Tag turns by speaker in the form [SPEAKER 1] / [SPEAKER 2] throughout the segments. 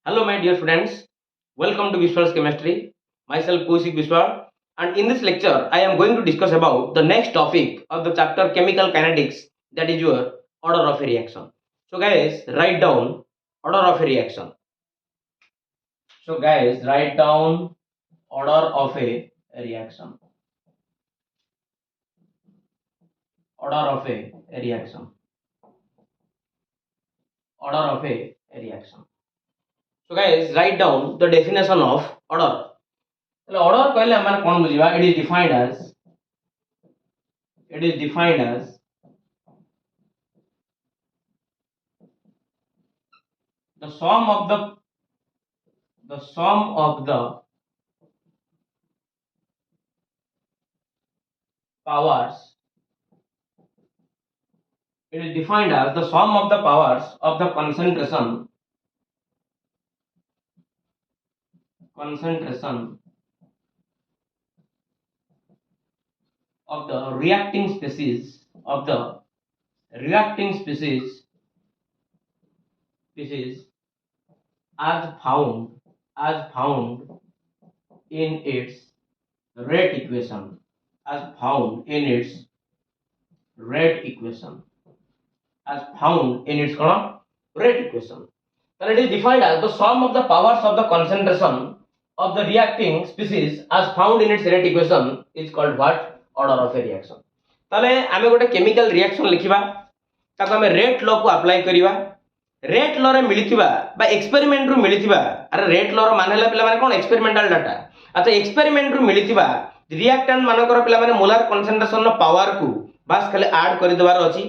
[SPEAKER 1] Hello, my dear students. Welcome to BISWA'S Chemistry. Myself, BISWA'L, and in this lecture, I am going to discuss about the next topic of the chapter Chemical Kinetics, that is your order of a reaction. So, guys, write down order of a reaction. So, guys, write down order of a reaction. Order of a reaction. Order of a reaction. So, guys, write down the definition of order. Order कहले हमारे कौन बुझिबा? It is defined as the sum of the powers. It is defined as the sum of the powers of the concentration of the reacting species as found in its rate equation. As found in its rate equation. Then it is defined as the sum of the powers of the concentration of the reacting species as found in its rate equation is called what? Order of a reaction. ताले आमे गोटे chemical reaction लिखिबा ताको आमे rate law को apply करिबा rate law रे मिलिथिबा बा experiment रु मिलिथिबा अरे रेट लॉ रो मानेला पिला माने कोन एक्सपेरिमेंटल डाटा अच्छा एक्सपेरिमेंट रु मिलिथिबा रिएक्टेंट मानकर पिला माने मोलार कंसंट्रेशन नो पावर को बस खाली ऐड करि देबार अछि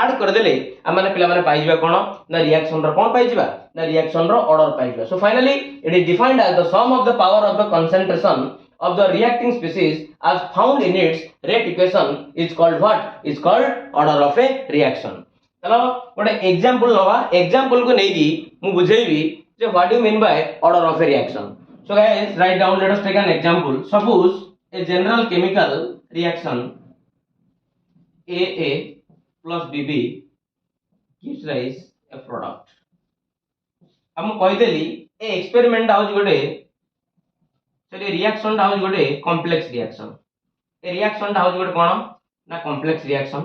[SPEAKER 1] ऐड कर देले आमाने पिला माने पाइजिबा कोन ना रिएक्शन रो कोन पाइजिबा ना रिएक्शन रो ऑर्डर पाइजिबा so finally it is defined as the sum of the power of the concentration of the reacting species as found in its rate equation is called what? Is called order of a reaction. चलो गोटे example लवा example को नेकी मु बुझेबी जे what do mean by order of a reaction. So guys, write down, let us take an example. Suppose a general chemical reaction AA plus BB gives rise a product. हम कहि देली ए experiment house गोटे से reaction टा house गोटे complex reaction ए reaction टा house गोटे कोन ना complex reaction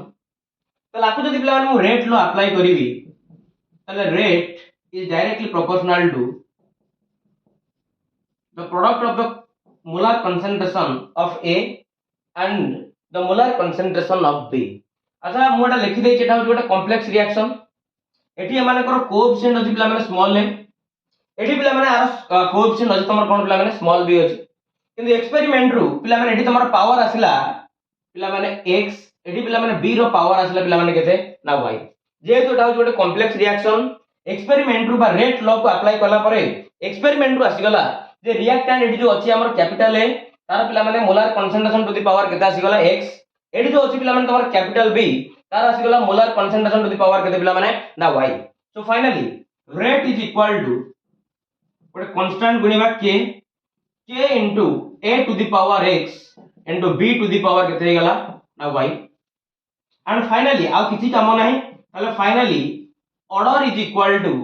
[SPEAKER 1] तले आपको जदि पिला माने रेट लो अप्लाई करिवि तले rate is directly proportional to the product of the molar concentration of A and the molar concentration of B. अच्छा मोटा लिखि देइ जेटा हाउस गोटे कॉम्प्लेक्स रिएक्शन एठी एमानकर कोएफिशिएंट अछि पिला माने स्मॉल ए एठी पिला माने आर कोएफिशिएंट अछि तमर कोन पिला माने स्मॉल b अछि किंतु एक्सपेरिमेंट रु पिला माने एठी तमर पावर आसिला पिला माने x एठी पिला माने b रो पावर आसिला पिला माने केते ना y जेहेतु एटा होय गोटे कॉम्प्लेक्स रिएक्शन एक्सपेरिमेंट रु बा रेट लॉ को अप्लाई करला परे एक्सपेरिमेंट रु आसी गला जे रिएक्टेंट एठी जो अछि हमर कैपिटल A तार पिला माने molar concentration to the power केते आसी गला x एठी जो अछि पिला माने तमर कैपिटल B तार आसी गला molar concentration to the power केते पिला माने ना y. So finally rate is equal to गोटे कांस्टेंट गुणिबा k into a to the power x into b to the power केते हे गला ना y एंड फाइनली आ किछि काम नाही ताले finally order is equal to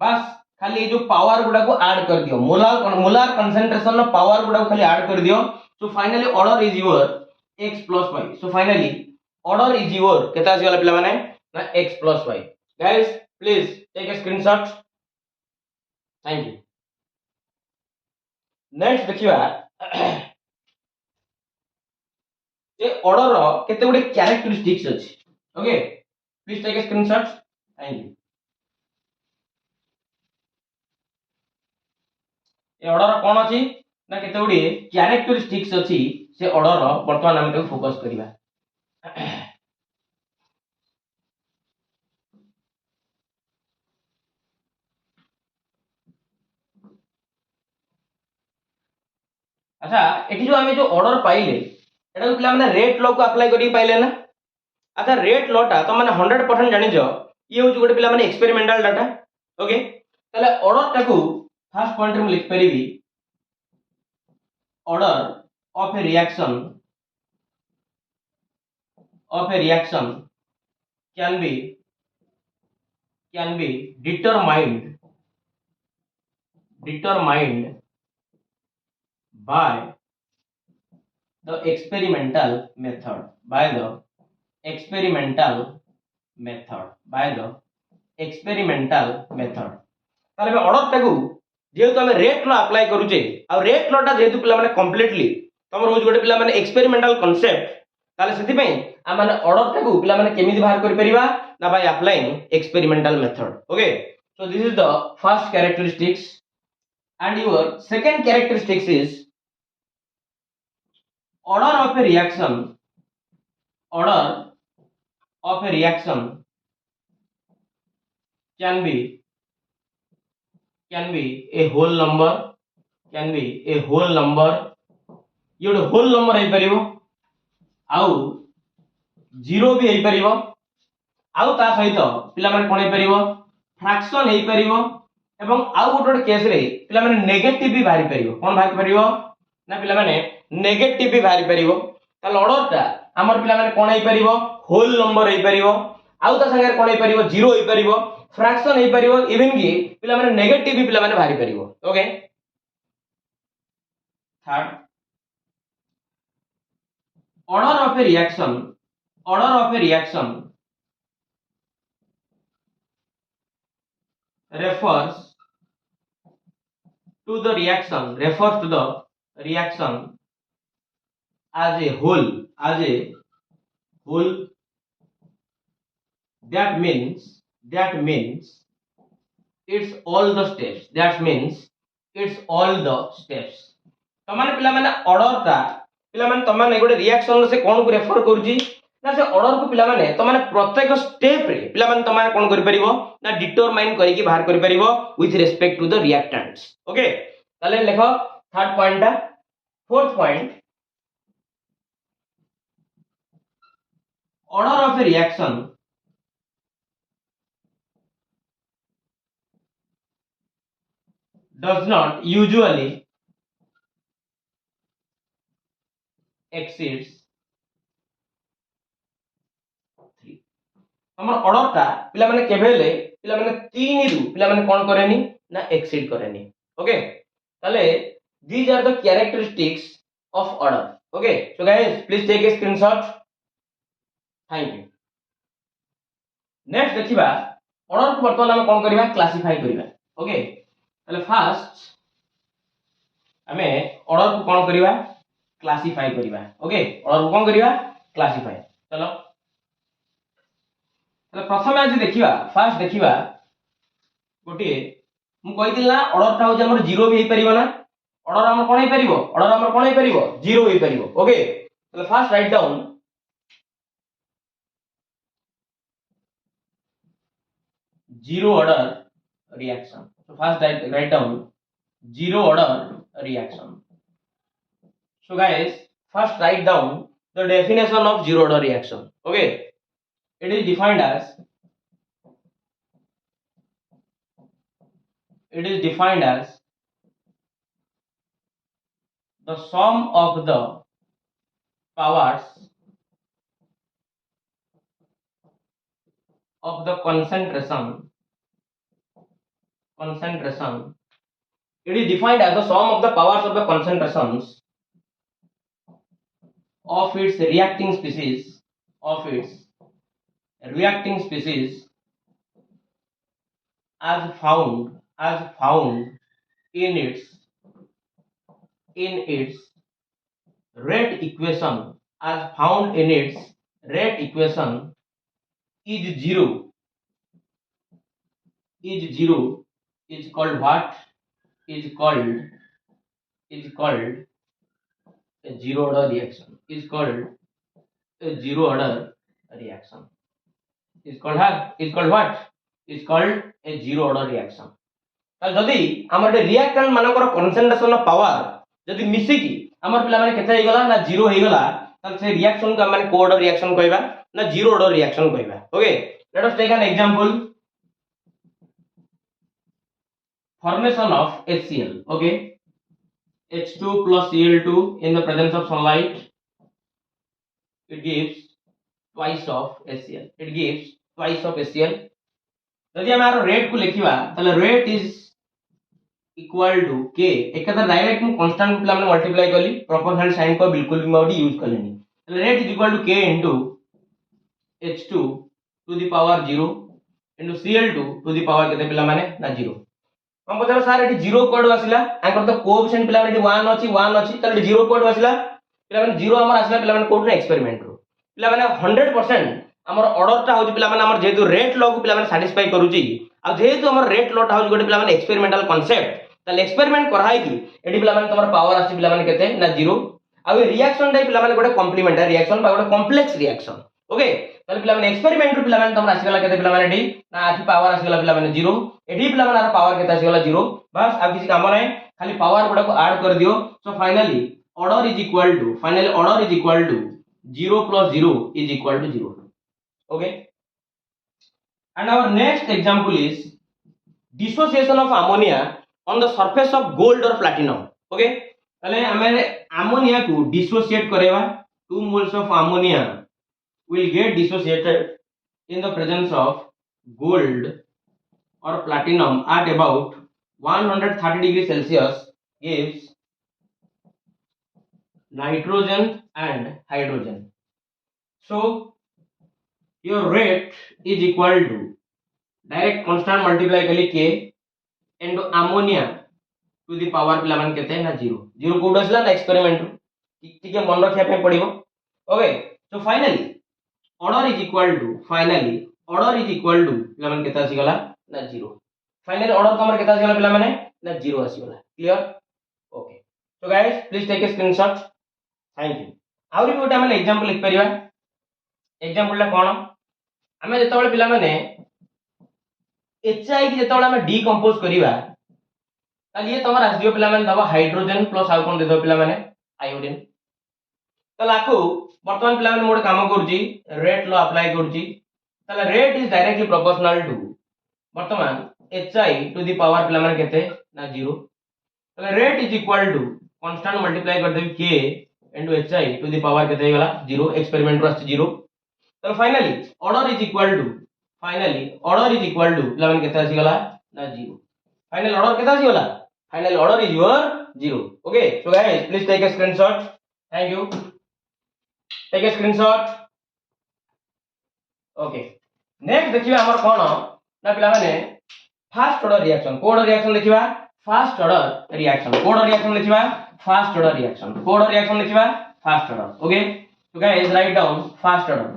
[SPEAKER 1] बस खाली जो पावर गुडा को ऐड कर दियो मोलार कंसंट्रेशन ऑफ पावर गुडा को खाली ऐड कर दियो so finally order is your x plus y. So finally order is your केता आसी गला पिला माने ना x plus y. Guys please take a screenshot. Thank you. Next देखिबा ए ऑर्डर रो केते गुडे कैरेक्टरिस्टिक्स अछि. Okay please take a screenshot. Thank you. ए ऑर्डर रो कोन अछि ना केते गुडे कैरेक्टरिस्टिक्स अछि से ऑर्डर रो वर्तमान हम तो फोकस करिबा. अच्छा एठी जो हमें जो ऑर्डर पाइले एटा को पिला माने रेट लॉ को अप्लाई करी पाइले ना. अच्छा रेट लॉ टा तो माने 100% जानि जो ये हो गोटे पिला माने एक्सपेरिमेंटल डाटा. ओके ताले ऑर्डर टा को फर्स्ट पॉइंट में लिख परिबी order of a reaction can be determined determined by the experimental method, by the experimental method, by the experimental method. ताले ऑर्डर टाकू जेहेतु आम रेट लो अप्लाई करूचे आ रेट लो टा जेहेतु पिला माने कंप्लीटली तमर होज गोटे पिला माने एक्सपेरिमेंटल कांसेप्ट ताले सेति पई आ माने ऑर्डर टाकू पिला माने केमिति बाहर करि परिबा ना by applying experimental method. Okay, so this is the first characteristics, and your second characteristics is order of a reaction. Order of a reaction can be a whole number, can be a whole number. ये गोटे whole number है परिबो आउ zero भी है परिबो आउ ता सहित पिला माने कोन है परिबो फ्रैक्शन है परिबो एवं आउ गोटे केस रे पिला माने नेगेटिव भी बाहरी परिबो. कोन बाहरी परिबो ना पिला माने नेगेटिव भी बाहरी परिबो. ताल ऑर्डर ता हमर पिला माने कोन है परिबो होल नंबर है परिबो आउ ता संगे कोन है परिबो जीरो है परिबो फ्रैक्शन है परिबो इवन की पिला माने नेगेटिव भी पिला माने बाहरी परिबो. Okay, third order of a reaction, order of a reaction refers to the reaction, refers to the reaction as a whole, as a whole. That means it's all the steps, that means it's all the steps. तमाने पिला माने order ता पिला माने तमाने गोटे reaction से कोन को refer करूची ना से ऑर्डर को पिला माने तमाने प्रत्येक स्टेप रे पिला माने तमाने कोन करि परिबो ना डिटरमाइन करि कि बाहर करि परिबो with respect to the reactants. Okay, ताले लेखो थर्ड पॉइंट ता. Fourth point, order of a reaction does not usually exceeds 3. हमर ऑर्डर ता पिला माने केबेले पिला माने 3 रु पिला माने कोन करेनी ना एक्सीड करेनी. ओके, ताले these are the characteristics of order. Okay, so guys please take a screenshot. Thank you. Next देखिबा ऑर्डर को वर्तमान हम कोन करबा क्लासिफाई करबा. ओके, ताले फर्स्ट हमें ऑर्डर को कोन करबा क्लासिफाई करबा. ओके, ऑर्डर को कोन करबा क्लासिफाई. चलो ताले प्रथम आज देखिबा फर्स्ट देखिबा गोटे मु कहि दिला ऑर्डर ता हो जे हमर जीरो भी हे परिबो ना ऑर्डर हमर कोन हे परिबो ऑर्डर हमर कोन हे परिबो जीरो हे परिबो. ओके, ताले first write down zero order reaction. So first write down zero order reaction. So guys first write down the definition of zero order reaction. Okay, it is defined as the sum of the powers of the concentration. It is defined as the sum of the powers of the concentrations of its reacting species, as found in its rate equation, is zero is called what? Is called a zero order reaction. Is called a zero order reaction. Is called what? Is called a zero order reaction. जदि हमर reactant मानकर concentration of power जदि मिसी की हमर पिला माने केते हे गला ना जीरो हे गला त से रिएक्शन को माने को ऑर्डर रिएक्शन कहबा ना जीरो ऑर्डर रिएक्शन कहबा. Okay, let us take an example. Formation of HCl. Okay, H2 plus Cl2 in the presence of sunlight, it gives twice of HCl. यदि हम आरो रेट को लिखिबा तले रेट इज इक्वल टू के एक direct मु constant पिला माने मल्टीप्लाई करली प्रोपोर्शनल साइन को बिल्कुल भी मोडी यूज करलेनी तो rate is equal to k into H2 to the power 0 into Cl2 to the power केते पिला माने ना 0 हम पचार सर एटी 0 कोड आसिला आंकर तो कोएफिशिएंट पिला माने 1 अछि 1 अछि त 0 कोड आसिला पिला माने 0 हमर आसिला पिला माने कोड ना एक्सपेरिमेंट रो पिला माने 100% हमर ऑर्डर ता होची पिला माने हमर जेतु रेट लॉ को पिला माने सैटिस्फाई करूची आ जेतु हमर रेट लॉ ता होची गोटे पिला माने एक्सपेरिमेंटल कांसेप्ट ताले एक्सपेरिमेंट कराई कि एटी पिला माने तमर पावर आसी पिला माने केते ना 0 आ रिएक्शन टाइप पिला माने गोटे कॉम्प्लीमेंटरी रिएक्शन बा गोटे कॉम्प्लेक्स रिएक्शन ओके ताले पिला माने एक्सपेरिमेंट रो पिला माने तमर आसी गला केते पिला माने एटी ना आथि पावर आसी गला पिला माने 0 एटी पिला माने पावर केते आसी गला 0 बस अब किसी काम नै खाली पावर गुडा को ऐड कर दियो so finally order is equal to 0 plus 0 is equal to 0 okay and our next example is dissociation of ammonia on the surface of gold or platinum okay तले हमें ammonia को dissociate करेवा 2 moles of ammonia will get dissociated in the presence of gold or platinum at about 130 degrees Celsius gives nitrogen and hydrogen. So your rate is equal to direct constant multiply कली k into ammonia to the power पिला मान केते ना 0 code असला ना experiment ठीक है मन रखिया पे पड़िबो okay so finally order is equal to पिला मान केते आसी गला ना 0 फाइनली ऑर्डर तमर केते आसी गला पिला माने ना 0 आसी गला clear okay so guys please take a screenshot thank you आउरी गोटे हम एग्जांपल लिख परिबा एग्जांपल ला कोन हमें जेतबेले पिला माने HI की जेतबेले हम डीकंपोज करिबा ताली ये तमर आसियो पिला माने दबा हाइड्रोजन प्लस आउ कोन दे दो पिला माने आयोडीन त लाखो वर्तमान पिला माने मोड काम करजी रेट लॉ अप्लाई करजी तले rate is directly proportional to वर्तमान HI टू द पावर पिला माने केते ना 0 तले rate is equal to constant multiply कर देबी k into HI to the power केते गला 0 एक्सपेरिमेंट रस्ट 0 तो finally order is equal to पिला माने केते आसी गला ना 0 फाइनल ऑर्डर केते आसी गला final order is your 0 okay so guys please take a screenshot thank you take a screenshot okay next देखिबा हमर कोन ना पिला माने फास्ट ऑर्डर रिएक्शन कोड रिएक्शन देखिबा फास्ट ऑर्डर रिएक्शन कोड रिएक्शन देखिबा फास्ट ऑर्डर रिएक्शन कोड रिएक्शन लिखिबा first order okay so guys write down fast order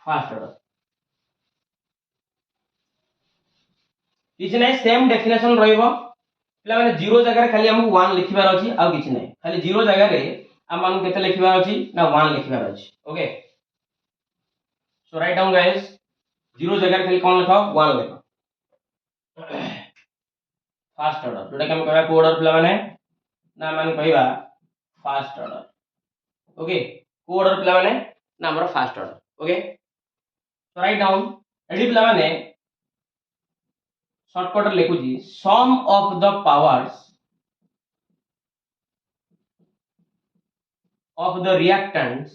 [SPEAKER 1] fast order किछि नै सेम डेफिनेशन रहइबो पिला माने 0 जगह रे खाली हमहु 1 लिखिबार अछि आ किछि नै खाली 0 जगह रे हम मानु केते लिखिबार अछि ना 1 लिखिबार अछि ओके सो राइट डाउन गाइस 0 जगह रे खाली कोन लिखो 1 लिखो फास्ट ऑर्डर जोटा कि हम कहबा कोड ऑर्डर पिला माने ना मान कहबा फास्ट ऑर्डर ओके कोड ऑर्डर पिला माने ना हमर फास्ट ऑर्डर ओके तो राइट डाउन एडी पिला माने शॉर्टकट लिखु जी sum of the powers of the reactants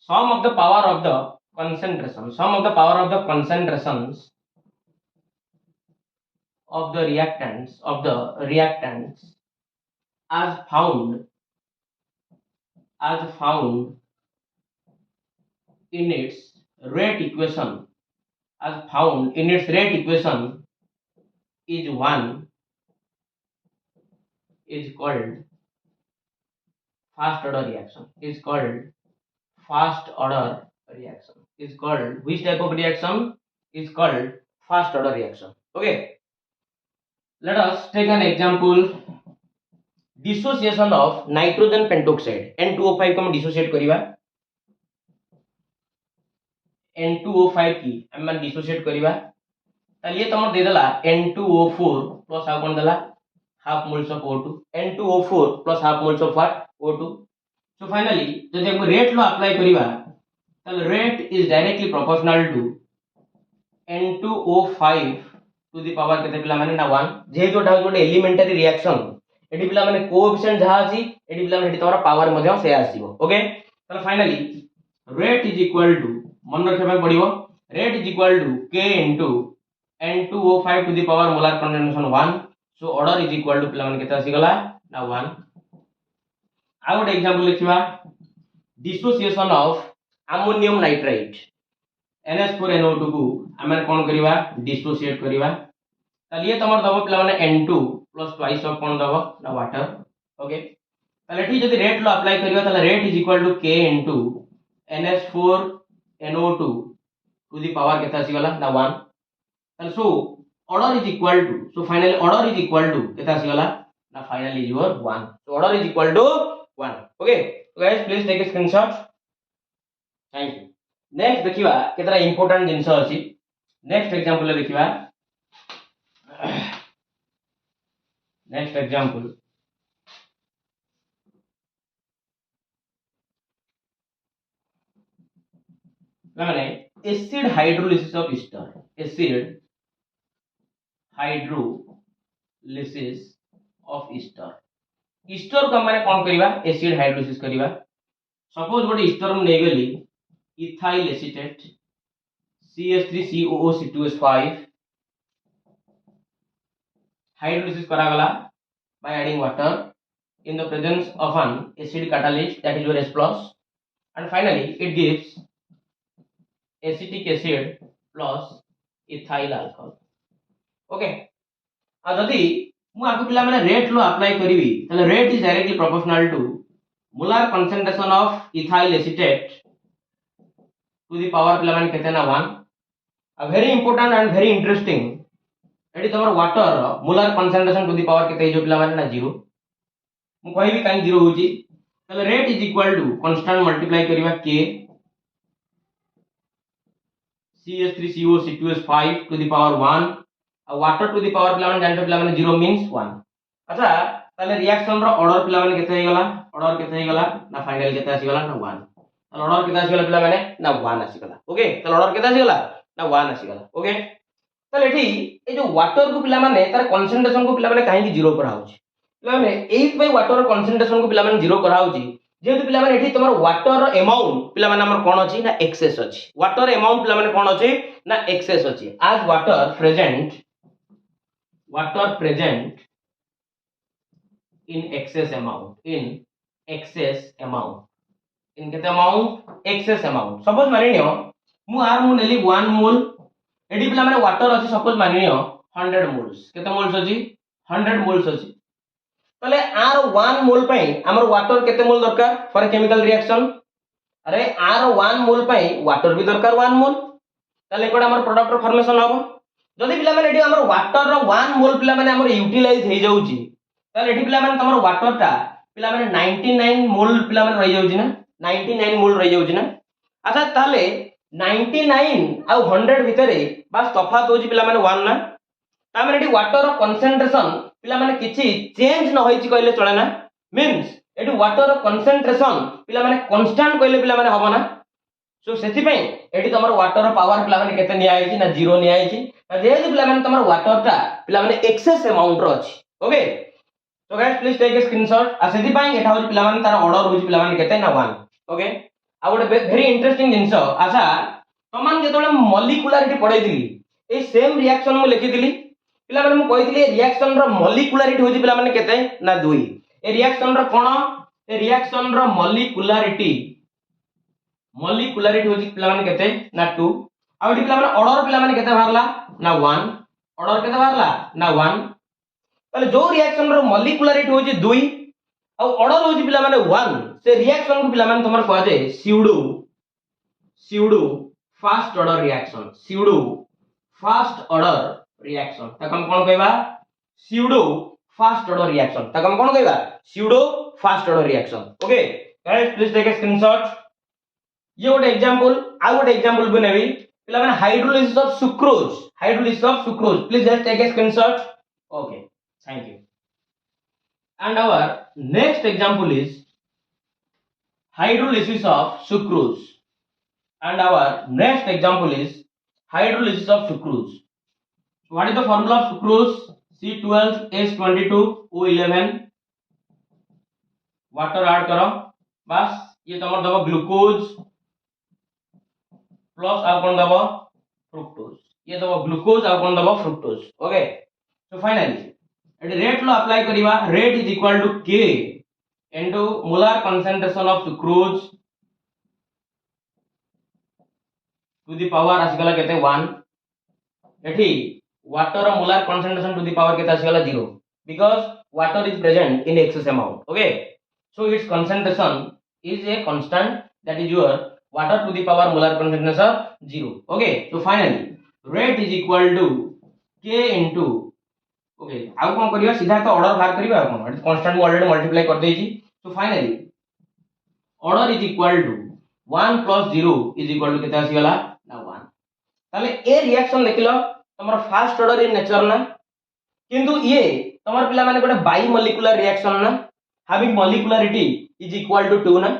[SPEAKER 1] sum of the power of the concentrations of the reactants as found in its rate equation is 1 is called fast order reaction which type of reaction is called fast order reaction okay let us take an example dissociation of nitrogen pentoxide N2O5 को हम dissociate करिबा N2O5 की हम dissociate करिबा ताली ये तमर दे देला N2O4 plus आ कोन देला half moles of O2 N2O4 plus half moles of what O2 so finally जदि हम रेट लो अप्लाई करिबा तब rate is directly proportional to N2O5 to the power केते पिला माने ना 1 जे जोटा गोटे एलिमेंटरी रिएक्शन एडी पिला माने कोएफिशिएंट जहा अछि एडी पिला माने तमरा पावर मध्ये से आसीबो ओके तब finally rate is equal to मन रखिया ପାଇଁ पड़िबो rate is equal to k into N2O5 to the power molar condensation 1 so order is equal to पिला मन केता आसी गला ना 1 आ गोटे example लिखिबा dissociation of ammonium nitrate NH4NO2 को आमे कोन करिवा डिसोसिएट करिवा ताले ये तमर दबो पिला माने N2 plus twice of cone दबो ना वाटर ओके ताले एठी जदी रेट लो अप्लाई करिवा ताले rate is equal to K into NH4NO2 to the power केता आसी गला ना 1 ताले so order is equal to so finally order is equal to केता आसी गला ना finally is your 1 so order is equal to 1 okay so guys please take a screenshot thank you next देखिबा केतरा इंपोर्टेंट जिंस अछि नेक्स्ट एग्जांपल देखिबा next example माने acid hydrolysis of Easter acid hydrolysis of Easter Easter को माने कोन करिवा acid hydrolysis करिवा suppose गोटे Easter हम नै गेली इथाइल एसीटेट CH3COO2S5 hydrolysis करा गला by adding water in the presence of an acid catalyst that is your H plus and finally it gives acetic acid plus ethyl alcohol okay आ जदी मु आकु पिला माने रेट लो अप्लाई करिवि तले rate is directly proportional to molar concentration of ethyl acetate to the power पिला माने केते ना 1 a very important and very interesting एडी तमर water molar concentration to the power केते जो पिला माने ना 0 मु कहबी काई 0 होची तले rate is equal to constant multiply करिवा k CH3COC2S5 to the power 1 a water to the power पिला माने जानतो पिला माने 0 means 1 अच्छा तले रिएक्शन रो ऑर्डर पिला माने केते हे गला ना फाइनल केते आसी गला ना 1 तले ऑर्डर केते आसी गला पिला माने ना 1 आसी गला ओके तले ऑर्डर केते आसी गला ना 1 आसी गला ओके तले एठी ए जो वाटर को पिला माने तार कंसंट्रेशन को पिला माने काहे की 0 करा होची पिला माने एई पे वाटर कंसंट्रेशन को पिला माने 0 करा होची जेतु पिला माने एठी तमर वाटर अमाउंट पिला माने हमर कोन अछि ना एक्सेस अछि वाटर अमाउंट पिला माने कोन अछि ना एक्सेस अछि आज water present in excess amount in केते अमाउंट excess amount सपोज मानिनियो मु आर मु नेली 1 मोल एडी पिला माने वाटर अछि सपोज मानिनियो 100 मोल्स केते मोल्स अछि 100 मोल्स अछि तले आर 1 मोल पई हमर वाटर केते मोल दरकार फॉर केमिकल रिएक्शन अरे आर 1 मोल पई वाटर भी दरकार 1 मोल तले कोड हमर प्रोडक्ट रो फॉर्मेशन होबो जदी पिला माने एडी हमर वाटर रो 1 मोल पिला माने हमर यूटिलाइज हे जाउची तले एडी पिला माने तमर वाटर टा पिला माने 99 मोल पिला माने रहि जाउची ना 99 मोल रहि जाउची ना अच्छा ताले 99 आ 100 भितरे बस तफात होची पिला माने 1 ना ता माने एडी वाटर रो कंसंट्रेशन पिला माने किछि चेंज न होईची कहले चले ना मींस एडी वाटर रो कंसंट्रेशन पिला माने कांस्टेंट कहले पिला माने हबो ना सो सेति पई एडी तमर वाटर रो पावर पिला माने केते निया आइची ना 0 निया आइची ना जे पिला माने तमर वाटर ता पिला माने एक्सेस अमाउंट रो अछि okay so guys please take a screenshot आ सेति पई एटा होची पिला माने तार ऑर्डर होची पिला माने केते ना 1 ओके आ गोटे वेरी इंटरेस्टिंग जिंस अच्छा तमान जेतोले मॉलिक्यूलरिटी पढाई दिली ए सेम रिएक्शन मु लिखि दिली पिला माने मु कहि दिली रिएक्शन रो मॉलिक्यूलरिटी होची पिला माने केते ना 2 ए रिएक्शन रो कोन ए रिएक्शन रो मॉलिक्यूलरिटी होची पिला माने केते ना 2 आ एटी पिला माने ऑर्डर पिला माने केते भारला ना 1 ऑर्डर केते भारला ना 1 तले जो रिएक्शन रो मॉलिक्यूलरिटी होची 2 आ ऑर्डर होची पिला माने 1 से रिएक्शन को पिला माने तमर कहआ जाय स्यूडो फास्ट ऑर्डर रिएक्शन तक हम कोन कहबा स्यूडो फास्ट ऑर्डर रिएक्शन तक हम कोन कहबा pseudo first order reaction okay guys please take a screenshot ये गोटे एग्जांपल आ गोटे एग्जांपल बनेबी पिला माने hydrolysis of sucrose please just take a screenshot okay thank you and our next example is hydrolysis of sucrose and our next example is hydrolysis of sucrose what is the formula of sucrose C12H22O11 water add करो बस ये तमर दबो glucose plus आ कोन दबो fructose ये दबो glucose आ कोन दबो फ्रुक्टोज ओके सो फाइनली एटी रेट लो अप्लाई करिवा rate is equal to k into molar concentration of sucrose to the power आसीगला केते 1 एठी water molar concentration to the power केते आसीगला 0 because water is present in excess amount okay so its concentration is a constant that is your water to the power molar concentration 0 okay so finally rate is equal to k into okay आउ कोन करिवा सीधा तो order बाहर करिवा कोन constant को already multiply कर देछि so finally order is equal to 1 plus 0 is equal to केते आसीगला ना 1 ताले ए रिएक्शन देखिलो तमर फास्ट ऑर्डर इन नेचर ना किंतु ये तमर पिला माने गोटे बाई मॉलिक्यूलर रिएक्शन ना having molecularity is equal to 2 ना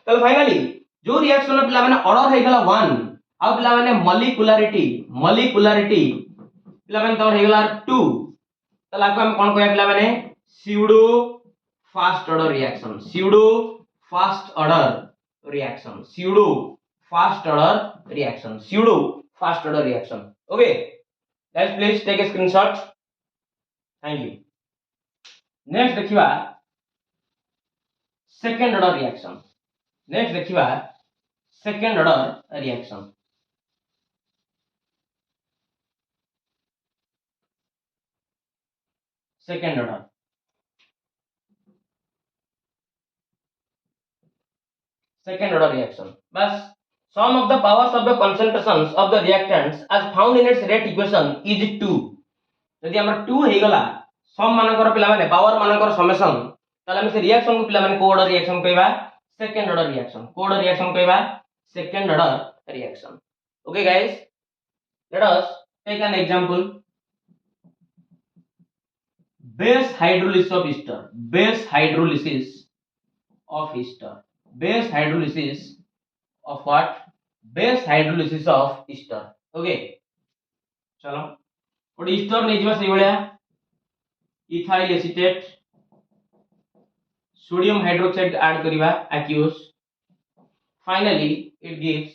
[SPEAKER 1] ताले फाइनली जो रिएक्शन पिला माने ऑर्डर हे गला 1 आ पिला माने मॉलिक्यूलरिटी पिला माने तमर हे गला 2 ताले आको हम कोन कहया पिला माने pseudo first order reaction pseudo first order reaction pseudo first order reaction pseudo first order reaction okay guys please take a screenshot thank you next देखिबा सेकंड ऑर्डर रिएक्शन नेक्स्ट देखिबा second order reaction second order second order reaction bas sum of the powers of the concentrations of the reactants as found in its rate equation is 2 यदि हमर 2 हे गला सम मानकर पिला माने power मानकर summation ताले हम से रिएक्शन को पिला माने को ऑर्डर रिएक्शन कहबा सेकंड ऑर्डर रिएक्शन को ऑर्डर रिएक्शन कहबा second order reaction okay guys let us take an example base hydrolysis of ester base hydrolysis of ester base hydrolysis of what base hydrolysis of ester okay चलो और ester नै जिवा सही बळिया ethyl acetate sodium hydroxide add करिवा aqueous finally it gives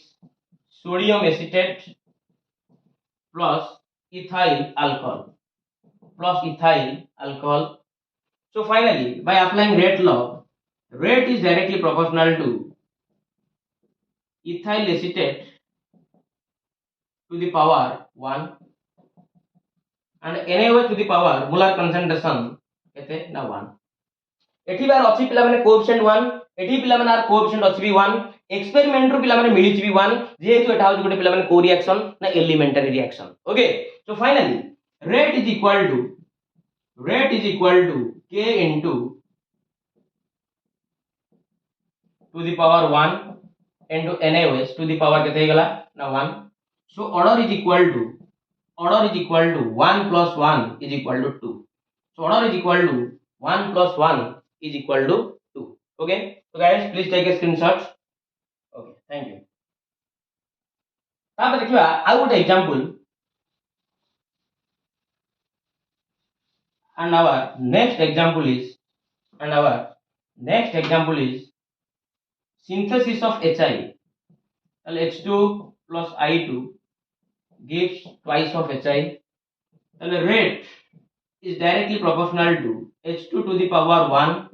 [SPEAKER 1] sodium acetate plus ethyl alcohol so finally by applying rate law rate is directly proportional to ethyl acetate to the power 1 and NaOH to the power molar concentration केते ना 1 एठी बार अछि पिला माने coefficient 1 एठी पिला माने are coefficient अछि भी 1 एक्सपेरिमेंट रो पिला माने मिलिछि भी 1 जेहेतु एटा होछि गोटे पिला माने को रिएक्शन ना elementary reaction okay so finally rate is equal to k into to the power 1 into NaOH to the power केते गला ना 1 so order is equal to 1 plus 1 is equal to 2 so order is equal to 1 plus 1 is equal to 2 okay so guys please take a screenshot okay thank you तापर देखिबा आ गुटे example and our next example is synthesis of HI H2 plus I2 gives twice of HI and the rate is directly proportional to H2 to the power 1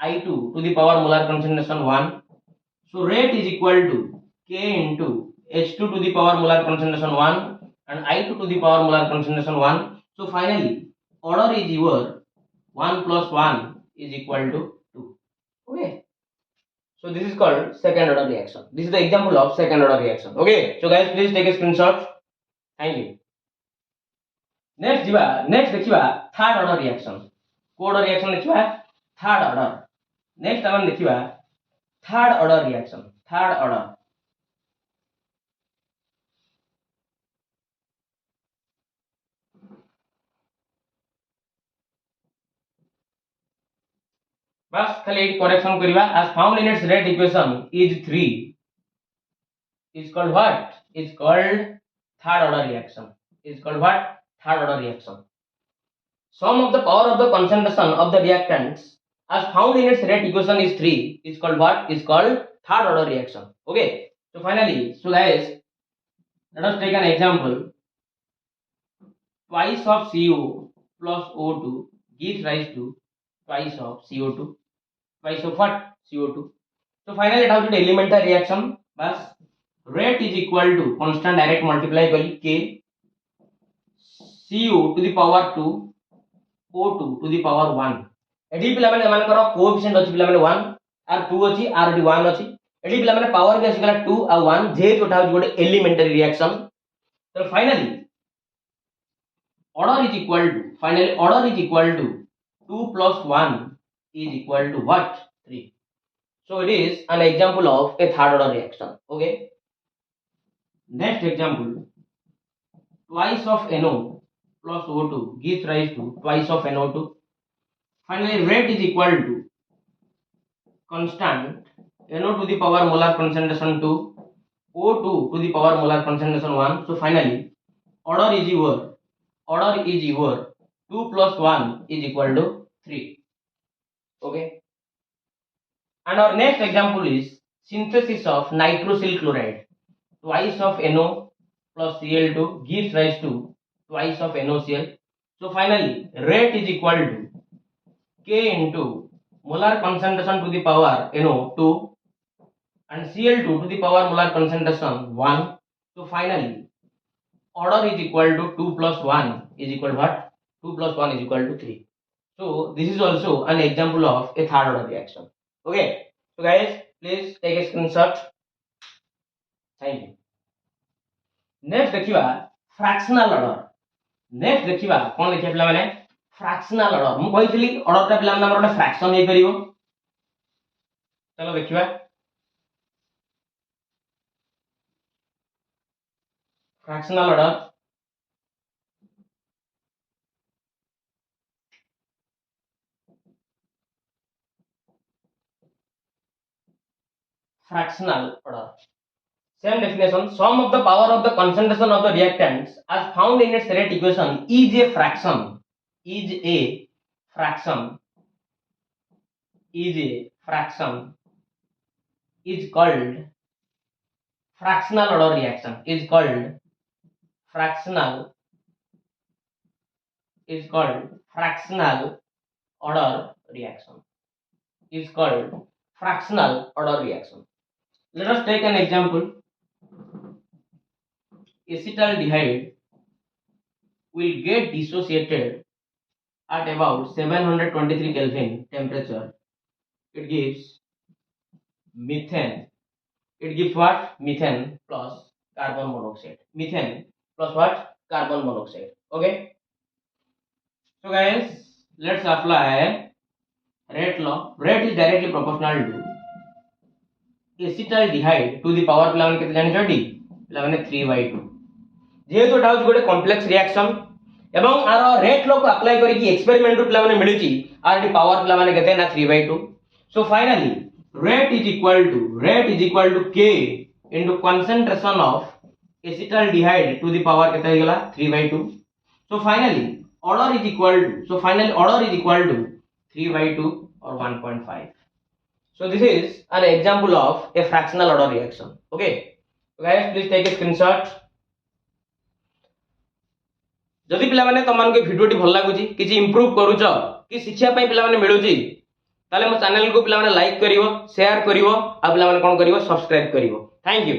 [SPEAKER 1] I2 to the power molar concentration 1 so rate is equal to K into H2 to the power molar concentration 1 and I2 to the power molar concentration 1 so finally order is your 1 plus 1 is equal to 2 okay so this is called second order reaction this is the example of second order reaction okay so guys please take a screenshot thank you next देखिबा third order reaction को order reaction देखिबा third order next अपन देखिबा third order reaction third order बस खाली एक correction करिवा as found in its rate equation is 3 is called what is called third order reaction is called what third order reaction sum of the power of the concentration of the reactants as found in its rate equation is 3 is called what is called third order reaction okay so finally so guys Let us take an example. Twice of CO plus O2 gives rise to twice of CO2. Twice of what? CO2. So finally it has to elementary reaction. Bas rate is equal to constant direct multiply करी K CO to the power 2 O2 to the power 1. AD पिला माने एमानकर coefficient अछि पिला माने 1 are 2 अछि R D 1 अछि AD पिला माने पावर भी अछि गला 2 आ 1 जे जोटा होय गोटे elementary reaction. So finally order is equal to 2 plus 1 is equal to what? 3. So it is an example of a third order reaction. Okay. Next example, twice of NO plus O2 gives rise to twice of NO2. Finally rate is equal to constant NO to the power molar concentration 2 O2 to the power molar concentration 1. So finally order is your 2 plus 1 is equal to 3. Okay. And our next example is synthesis of nitrosyl chloride. Twice of NO plus Cl2 gives rise to twice of NOCl. So finally rate is equal to K into molar concentration to the power NO 2 and Cl2 to the power molar concentration 1. So finally order is equal to 2 plus 1 is equal to what? 2 plus 1 is equal to 3. So this is also an example of a third order reaction. Okay. So guys, please take a screenshot. Thank you. Next देखिबा fractional order. Next देखिबा कोन लिखे पिला माने fractional order. मु कहितली order ता पिला माने हमर फ्रैक्शन हे परिबो. चलो देखिबा fractional order. Fractional order. Same definition. Sum of the power of the concentration of the reactants as found in its rate equation is a fraction. Is a fraction. Is a fraction. Is called fractional order reaction. Is called fractional. Is called fractional order reaction. Is called fractional order reaction. Let us take an example. Acetaldehyde will get dissociated at about 723 Kelvin temperature. It gives methane. It gives what? Methane plus carbon monoxide. Methane plus what? Carbon monoxide. Okay. So guys, let's apply rate law. Rate is directly proportional to acetaldehyde to the power पिला केते जानि छटी पिला माने 3/2. जेहेतु एटा होछ गोटे complex reaction एवं आरो rate लो को अप्लाई करी कि एक्सपेरिमेंट रो पिला माने मिलुची आर डी पावर पिला माने केते ना 3/2. So finally rate is equal to K into concentration of acetaldehyde to the power केते हो गला 3/2. So finally order is equal to 3/2 or 1.5. So this is an example of a fractional order reaction. Okay. So guys, please take a screenshot. जदि पिला माने तमन के video T भल लागुची किछि इंप्रूव करूछ कि शिक्षा पई पिला माने मिलुची ताले मो चैनल को पिला माने लाइक करिवो शेयर करिवो आ पिला माने कोन करिवो सब्सक्राइब करिवो. Thank you.